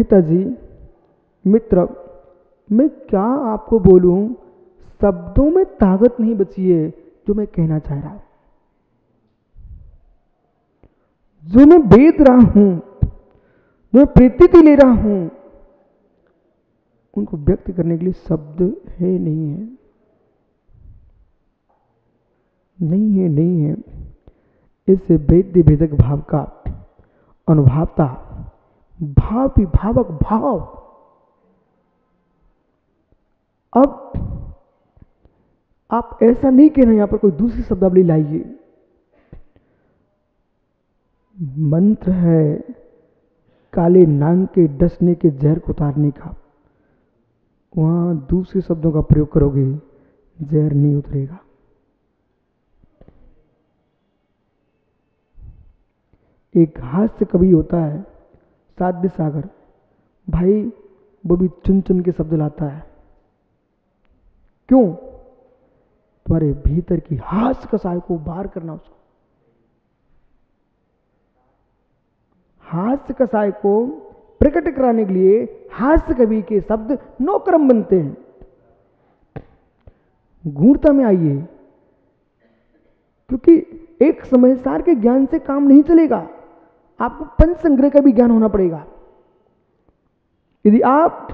पिताजी, मित्र, मैं क्या आपको बोलूं, शब्दों में ताकत नहीं बची है जो मैं कहना चाह रहा हूं। जो मैं वेद रहा हूं, जो मैं प्रतीति ले रहा हूं, उनको व्यक्त करने के लिए शब्द है नहीं है, नहीं है, नहीं है। इस वेद्य भेदक भाव का अनुभवता, भाव विभावक भाव। अब आप ऐसा नहीं कहना यहां पर कोई दूसरी शब्दावली लाइए। मंत्र है काले नांग के डसने के जहर को उतारने का, वहां दूसरे शब्दों का प्रयोग करोगे, जहर नहीं उतरेगा। एक हास्य कवि होता है साध्य सागर भाई, वो भी चुन चुन के शब्द लाता है। क्यों? तुम्हारे भीतर की हास्य कसाय को बाहर करना, उसको हास्य कसाय को प्रकट कराने के लिए हास्य कवि के शब्द 9 क्रम बनते हैं। गूढ़ता में आइए, क्योंकि एक समझदार के ज्ञान से काम नहीं चलेगा, आपको पंच संग्रह का भी ज्ञान होना पड़ेगा। यदि आप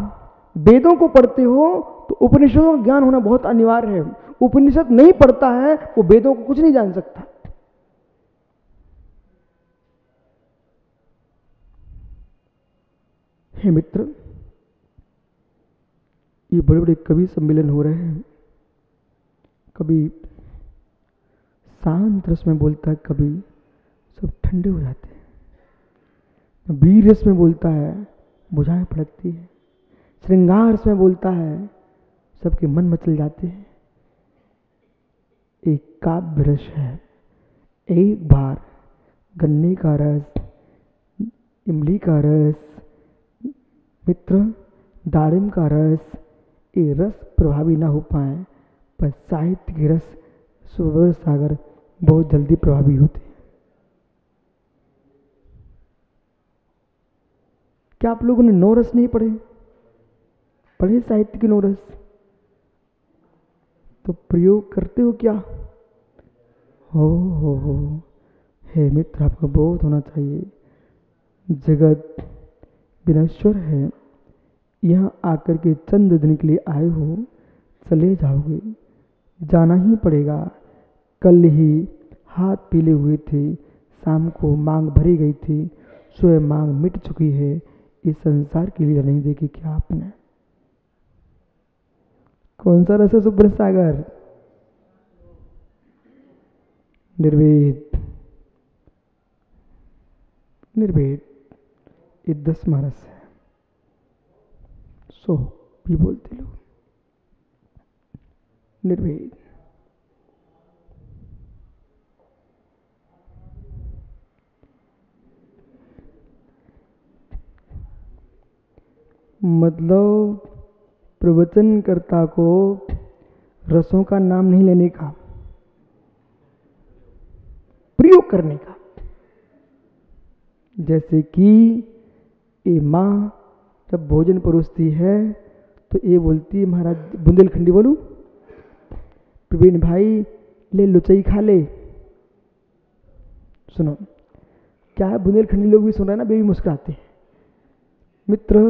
वेदों को पढ़ते हो तो उपनिषदों का ज्ञान होना बहुत अनिवार्य है। उपनिषद नहीं पढ़ता है वो वेदों को कुछ नहीं जान सकता। हे मित्र, ये बड़े बड़े कवि सम्मेलन हो रहे हैं। कभी शांत रस में बोलता है, कभी सब ठंडे हो जाते हैं। वीर रस में बोलता है, बुझाएं भड़कती है। श्रृंगार रस में बोलता है, सबके मन मचल जाते हैं। एक काव्य रस है, एक बार गन्ने का रस, इमली का रस, मित्र दाड़िम का रस, ये रस प्रभावी ना हो पाए, पर साहित्य के रस सुवर सागर बहुत जल्दी प्रभावी होते हैं। क्या आप लोगों ने 9 रस नहीं पढ़े? पढ़े साहित्य के 9 रस? तो प्रयोग करते हो क्या? हो हे मित्र, आपका बोध होना चाहिए। जगत विनश्वर है, यहाँ आकर के चंद दिन के लिए आए हो, चले जाओगे, जाना ही पड़ेगा। कल ही हाथ पीले हुए थे, शाम को मांग भरी गई थी, स्वयं मांग मिट चुकी है। इस संसार की लीला नहीं देखी क्या आपने? कौन सा रस है सुब्र सागर? निर्वेद, निर्वेद, ये 10वां रस है। सो भी बोलते लोग, निर्वेद। मतलब प्रवचनकर्ता को रसों का नाम नहीं लेने का, प्रयोग करने का। जैसे कि ये माँ जब भोजन परोसती है तो ये बोलती है, महाराज बुंदेलखंडी बोलूं, प्रवीण भाई ले लुचई खा ले। सुनो, क्या है, बुंदेलखंडी लोग भी सुन रहे हैं ना, बेबी मुस्कुराते हैं। मित्र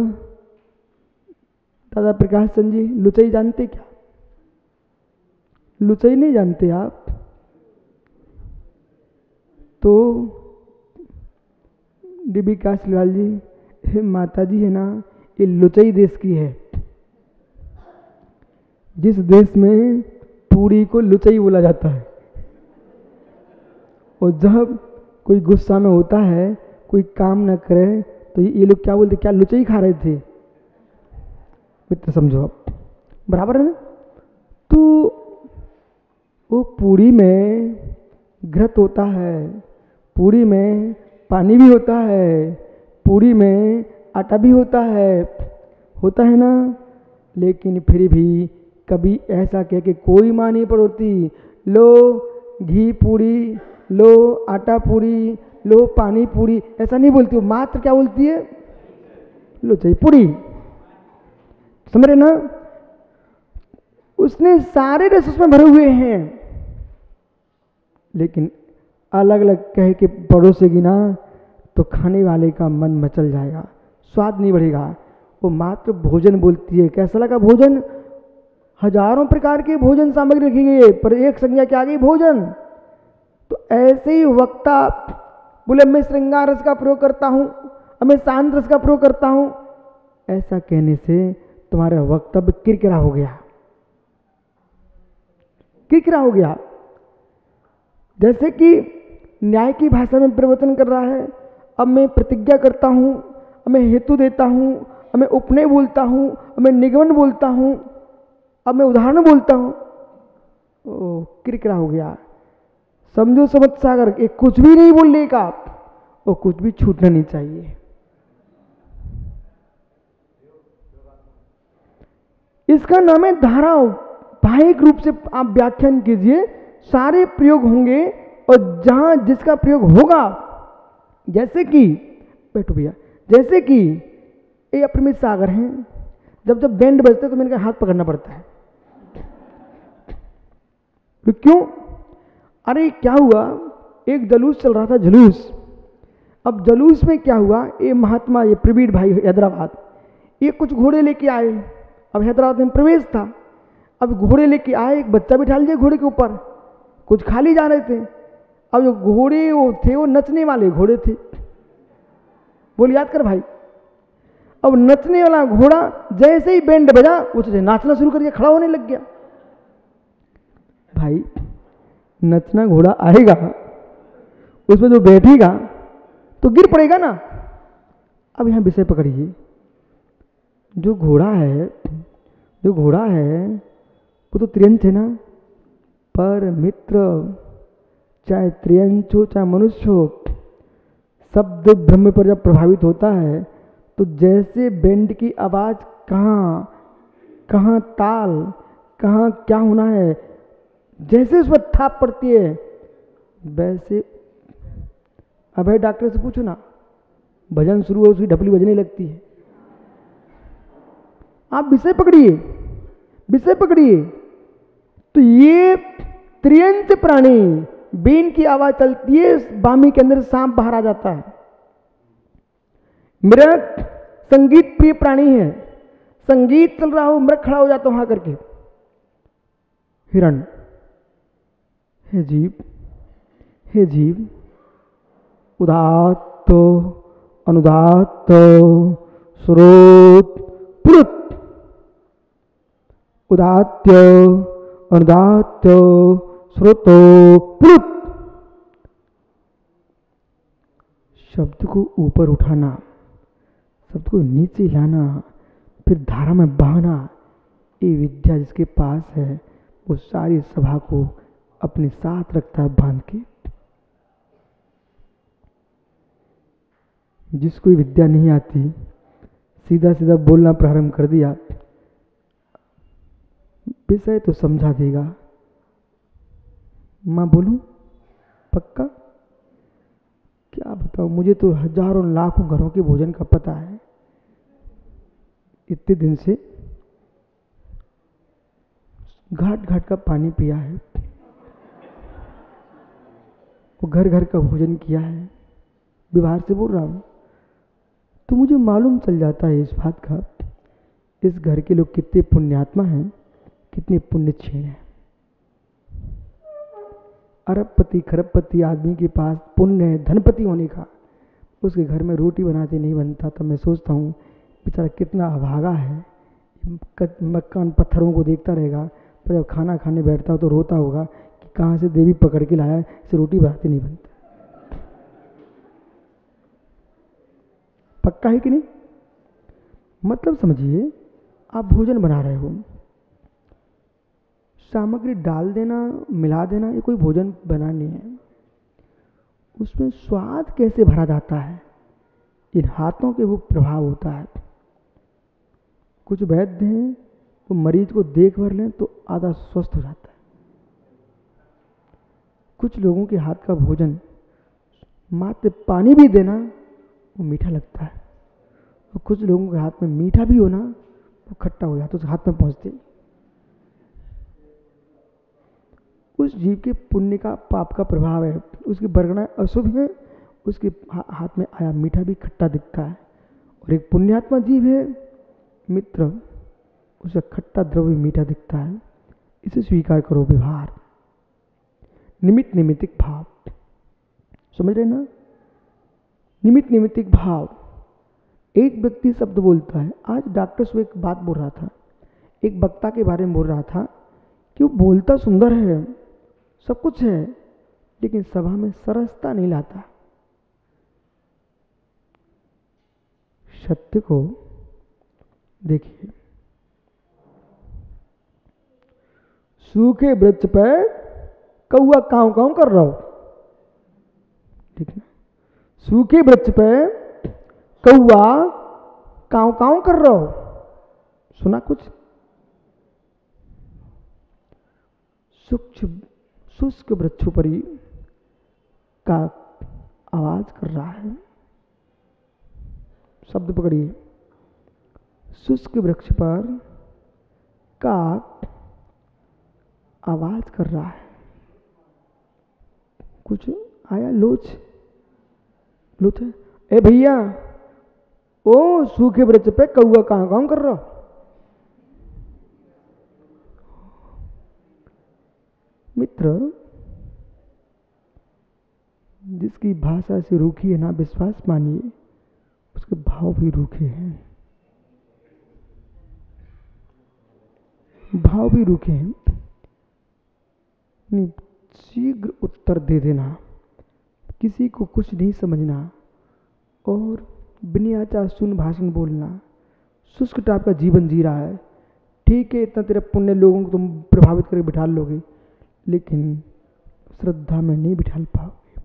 दादा प्रकाश चंद जी, लुचई जानते क्या? लुचई नहीं जानते आप? तो डीबी कासलाल जी, माता जी है ना, ये लुचई देश की है। जिस देश में पूरी को लुचई बोला जाता है, और जब कोई गुस्सा में होता है, कोई काम न करे, तो ये लोग क्या बोलते, क्या लुचई खा रहे थे? मित्र समझो आप, बराबर है ना? तो वो पूरी में घृत होता है, पूरी में पानी भी होता है, पूरी में आटा भी होता है ना। लेकिन फिर भी कभी ऐसा कह के कोई माँ नहीं पड़ोती, लो घी पूरी, लो आटा पूरी, लो पानी पूरी, ऐसा नहीं बोलती। वो मात्र क्या बोलती है? लुचाई पूरी, समझ रहे ना? उसने सारे रस उसमें भरे हुए हैं, लेकिन अलग अलग कह के परोसेगी ना तो खाने वाले का मन मचल जाएगा, स्वाद नहीं बढ़ेगा। वो मात्र भोजन बोलती है, कैसा लगा भोजन? हजारों प्रकार के भोजन सामग्री रखी गई है, पर एक संज्ञा क्या आ गई? भोजन। तो ऐसे ही वक्ता बोले मैं श्रृंगार रस का प्रयोग करता हूं, मैं शांत रस का प्रयोग करता हूं, ऐसा कहने से तुम्हारा वक्तव्य किरकिरा हो गया, किरकिरा हो गया। जैसे कि न्याय की भाषा में प्रवचन कर रहा है, अब मैं प्रतिज्ञा करता हूं, अब मैं हेतु देता हूं, अब मैं उपनय बोलता हूं, अब मैं निगमन बोलता हूं, अब मैं उदाहरण बोलता हूं, ओ किरकिरा हो गया। समझो समझ सागर, एक कुछ भी नहीं बोलने का, और कुछ भी छूटना नहीं चाहिए। इसका नाम है धारावाहिक रूप से आप व्याख्यान कीजिए, सारे प्रयोग होंगे, और जहां जिसका प्रयोग होगा, जैसे कि बैठो भैया, जैसे कि ये अप्रमित सागर हैं, जब जब बैंड बजते तो मैंने हाथ पकड़ना पड़ता है। तो क्यों? अरे क्या हुआ, एक जलूस चल रहा था, जलूस। अब जलूस में क्या हुआ, ये महात्मा, ये प्रवीण भाई हैदराबाद, ये कुछ घोड़े लेके आए। अब हैदराबाद में प्रवेश था, अब घोड़े लेके आए, एक बच्चा बिठा लीजिए घोड़े के ऊपर, कुछ खाली जा रहे थे। अब जो घोड़े वो थे, वो नचने वाले घोड़े थे। बोल याद कर भाई। अब नचने वाला घोड़ा जैसे ही बैंड बजा, वो तो नाचना शुरू कर दिया, खड़ा होने लग गया। भाई नचना घोड़ा आएगा, उसमें जो बैठेगा तो गिर पड़ेगा ना। अब यहां विषय पकड़िए, जो घोड़ा है, जो घोड़ा है वो तो त्रियंच है ना, पर मित्र चाहे त्रियंच हो चाहे मनुष्य हो, शब्द ब्रह्म पर जब प्रभावित होता है तो जैसे बैंड की आवाज कहाँ कहाँ ताल, कहाँ क्या होना है, जैसे उस पर थाप पड़ती है, वैसे अब भाई डॉक्टर से पूछो ना, भजन शुरू हो उसकी ढपली बजने लगती है। आप विषय पकड़िए, विषय पकड़िए। तो ये त्रियंच प्राणी, बीन की आवाज चलती है, बामी के अंदर सांप बाहर आ जाता है। मृग संगीत प्रिय प्राणी है, संगीत चल रहा हो, मृग खड़ा हो जाता वहां करके। हिरण, हे जीव, हे जीव, उदात्त अनुदात्त स्रोत पुरुत, उदात्त अनुदात्त स्रोतो पुरुत। शब्द को ऊपर उठाना, शब्द को नीचे लाना, फिर धारा में बहाना, ये विद्या जिसके पास है वो सारी सभा को अपने साथ रखता है बांध के। जिसको विद्या नहीं आती, सीधा सीधा बोलना प्रारंभ कर दिया, विषय तो समझा देगा। मैं बोलूं पक्का? क्या बताऊं, मुझे तो हजारों लाखों घरों के भोजन का पता है। इतने दिन से घाट घाट का पानी पिया है, वो घर घर का भोजन किया है, व्यवहार से बोल रहा हूं, तो मुझे मालूम चल जाता है इस बात का, इस घर के लोग कितने पुण्यात्मा हैं, कितने पुण्यक्षीण हैं। अरबपति खरबपति आदमी के पास पुण्य है धनपति होने का, उसके घर में रोटी बनाते नहीं बनता, तो मैं सोचता हूँ बेचारा कितना अभागा है, मकान पत्थरों को देखता रहेगा, पर जब खाना खाने बैठता हो तो रोता होगा कि कहाँ से देवी पकड़ के लाया, इसे रोटी बनाते नहीं बनता। पक्का है कि नहीं? मतलब समझिए, आप भोजन बना रहे हो, सामग्री डाल देना मिला देना ये कोई भोजन बनानी है, उसमें स्वाद कैसे भरा जाता है, इन हाथों के वो प्रभाव होता है। कुछ वैद्य हैं तो मरीज को देख भर लें तो आधा स्वस्थ हो जाता है। कुछ लोगों के हाथ का भोजन मात्र पानी भी देना वो मीठा लगता है, और कुछ लोगों के हाथ में मीठा भी हो ना, वो खट्टा हो जाता, तो हाथ में पहुंचते ही उस जीव के पुण्य का पाप का प्रभाव है, उसकी बरगना अशुभ है, उसके हाथ में आया मीठा भी खट्टा दिखता है। और एक पुण्यात्मा जीव है मित्र, उसे खट्टा द्रव्य मीठा दिखता है। इसे स्वीकार करो। व्यवहार निमित्त निमित्तिक भाव, समझ रहे ना? निमित्त निमित्तिक भाव। एक व्यक्ति शब्द बोलता है। आज डॉक्टर से एक बात बोल रहा था, एक वक्ता के बारे में बोल रहा था कि वो बोलता सुंदर है, सब कुछ है, लेकिन सभा में सरसता नहीं लाता। सत्य को देखिए, सूखे वृक्ष पर कौआ कांव कांव कर रहा हो, ठीक है? सूखे वृक्ष पर कौआ कांव कांव कर रहा हो, सुना कुछ? शुष्क वृक्षोपरि का आवाज कर रहा है। शब्द पकड़िए, शुष्क वृक्ष पर काक आवाज कर रहा है। कुछ आया लोच है। ए भैया, ओ सूखे वृक्ष पे कौआ कहां काम कर रहा? मित्र, जिसकी भाषा से रूखी है ना विश्वास मानिए, उसके भाव भी रूखे हैं। भाव भी रूखे हैं। नहीं, शीघ्र उत्तर दे देना, किसी को कुछ नहीं समझना और बिना सुन भाषण बोलना। शुष्क टाइप का जीवन जी रहा है, ठीक है, इतना तेरे पुण्य लोगों को तुम प्रभावित करके बिठा लोगे, लेकिन श्रद्धा में नहीं बिठा पाओगे।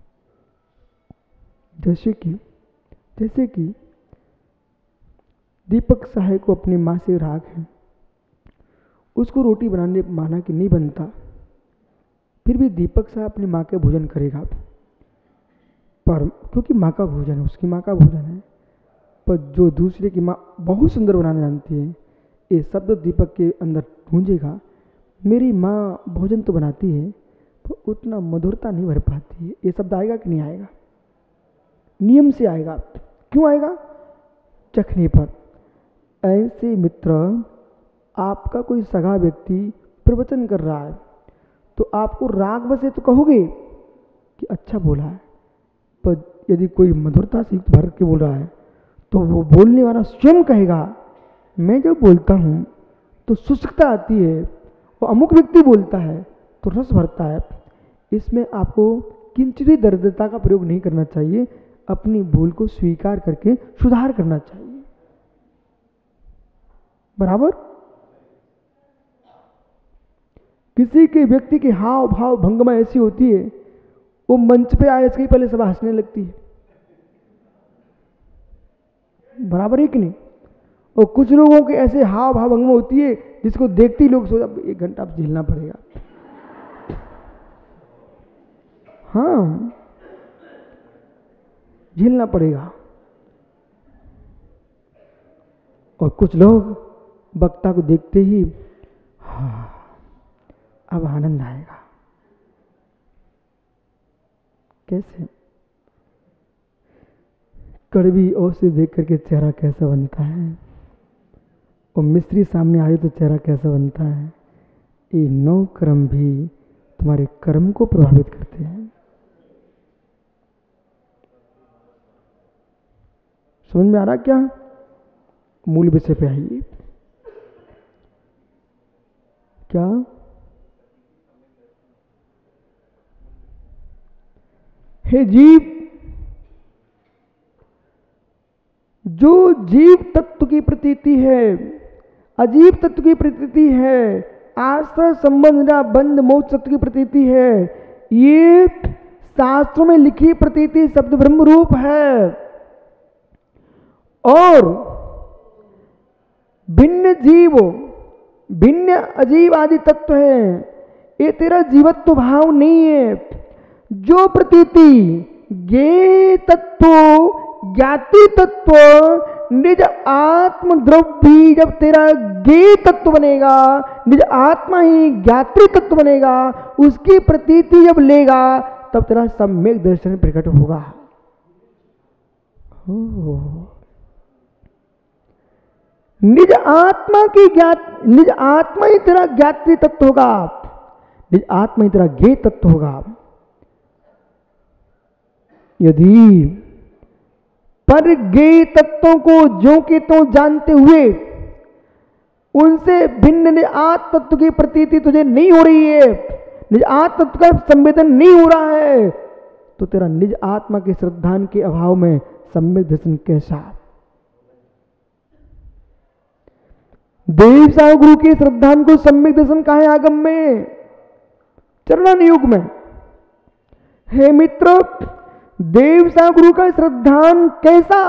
जैसे कि दीपक साहे को अपनी माँ से राग है, उसको रोटी बनाने माना कि नहीं बनता, फिर भी दीपक साह अपनी माँ के भोजन करेगा, पर क्योंकि माँ का भोजन है, उसकी माँ का भोजन है। पर जो दूसरे की माँ बहुत सुंदर बनाना जानती है, ये शब्द दीपक के अंदर गूंजेगा, मेरी माँ भोजन तो बनाती है पर उतना मधुरता नहीं भर पाती है। ये शब्द आएगा कि नहीं आएगा? नियम से आएगा। क्यों आएगा? चखने पर। ऐसे मित्र, आपका कोई सगा व्यक्ति प्रवचन कर रहा है तो आपको राग बसे तो कहोगे कि अच्छा बोला है, पर यदि कोई मधुरता से भर के बोल रहा है तो वो बोलने वाला स्वयं कहेगा, मैं जब बोलता हूँ तो शुष्कता आती है, वो अमुक व्यक्ति बोलता है तो रस भरता है। इसमें आपको किंचित भी दरिद्रता का प्रयोग नहीं करना चाहिए, अपनी भूल को स्वीकार करके सुधार करना चाहिए। बराबर? किसी के व्यक्ति की हाव भाव भंगिमा ऐसी होती है, वो मंच पे आए इसके पहले सब हंसने लगती है। बराबर है कि नहीं? और कुछ लोगों के ऐसे हाव भाव भंगिमा होती है जिसको देखते ही लोग सोचा 1 घंटा अब झेलना पड़ेगा। हाँ, झेलना पड़ेगा। और कुछ लोग वक्ता को देखते ही हाँ अब आनंद आएगा। कैसे? कड़वी ओर से देख करके चेहरा कैसा बनता है, और मिस्त्री सामने आए तो चेहरा कैसा बनता है। ये 9 कर्म भी तुम्हारे कर्म को प्रभावित करते हैं। समझ में आ रहा क्या? मूल विषय पे आइए। क्या? हे जीव, जो जीव तत्व की प्रतीति है, अजीव तत्व की प्रतीति है, आश्रय संबंध बंध मोक्ष तत्व की प्रतीति है, ये शास्त्रों में लिखी प्रतीति शब्द ब्रह्म रूप है। और भिन्न जीव, भिन्न अजीव आदि तत्व है, ये तेरा जीवत्व भाव नहीं है। जो प्रतीति ज्ञेय तत्व, ज्ञाति तत्व, निज आत्म द्रव्य जब तेरा ज्ञेय तत्व बनेगा, निज आत्मा ही ज्ञात्री तत्व बनेगा, उसकी प्रतीति जब लेगा तब तेरा सम्यक दर्शन प्रकट होगा। निज आत्मा की निज आत्मा ही तेरा ज्ञात्री तत्व होगा, निज आत्मा ही तेरा ज्ञेय तत्व होगा। यदि पर ज्ञेय तत्वों को ज्यों के त्यों जानते हुए उनसे भिन्न निज आत्म तत्व की प्रतीति तुझे नहीं हो रही है, निज आत्म तत्व का संवेदन नहीं हो रहा है, तो तेरा निज आत्मा के श्रद्धान के अभाव में सम्यक दर्शन कैसा? देव साहब गुरु के श्रद्धान को सम्यक दर्शन कहा है आगम में? चरणान युग में। हे मित्र, देव साहब गुरु का श्रद्धान कैसा?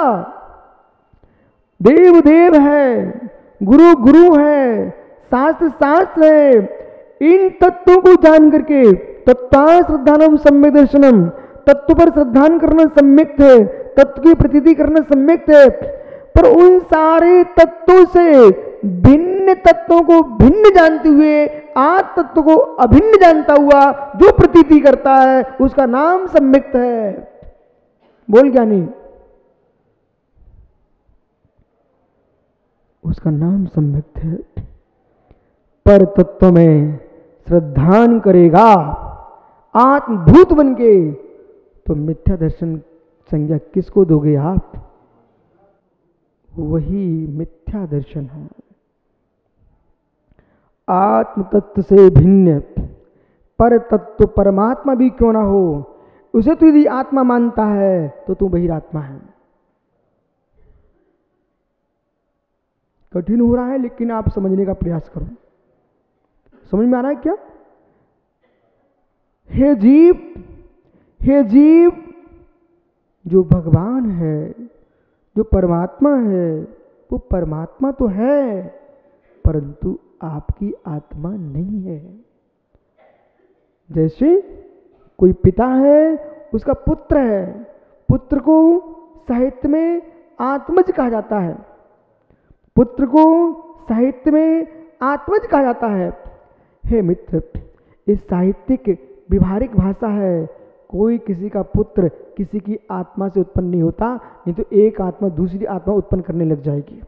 देव देव है, गुरु गुरु है, शास्त्र शास्त्र है। इन तत्वों को जान करके तत्वा श्रद्धानम सम्यक दर्शनम, तत्व पर श्रद्धान करना सम्यक है, तत्व की प्रतीति करना सम्यक है। पर उन सारे तत्वों से भिन्न तत्वों को भिन्न जानते हुए आत्म तत्व को अभिन्न जानता हुआ जो प्रतीति करता है उसका नाम सम्यक्त है। बोल क्या नहीं? उसका नाम सम्यक्त है। पर तत्व में श्रद्धान करेगा आत्मभूत बन के, तो मिथ्या दर्शन संज्ञा किसको दोगे आप? वही मिथ्या दर्शन है। आत्म तत्व से भिन्न पर तत्व परमात्मा भी क्यों ना हो, उसे तू यदि आत्मा मानता है तो तू बहिरात्मा है। कठिन हो रहा है लेकिन आप समझने का प्रयास करो। समझ में आ रहा है क्या? हे जीव, जो भगवान है, जो परमात्मा है, वो परमात्मा तो है परंतु आपकी आत्मा नहीं है। जैसे कोई पिता है, उसका पुत्र है, पुत्र को साहित्य में आत्मज कहा जाता है, पुत्र को साहित्य में आत्मज कहा जाता है। हे मित्र, इस साहित्यिक व्यवहारिक भाषा है। कोई किसी का पुत्र किसी की आत्मा से उत्पन्न नहीं होता, नहीं तो एक आत्मा दूसरी आत्मा उत्पन्न करने लग जाएगी।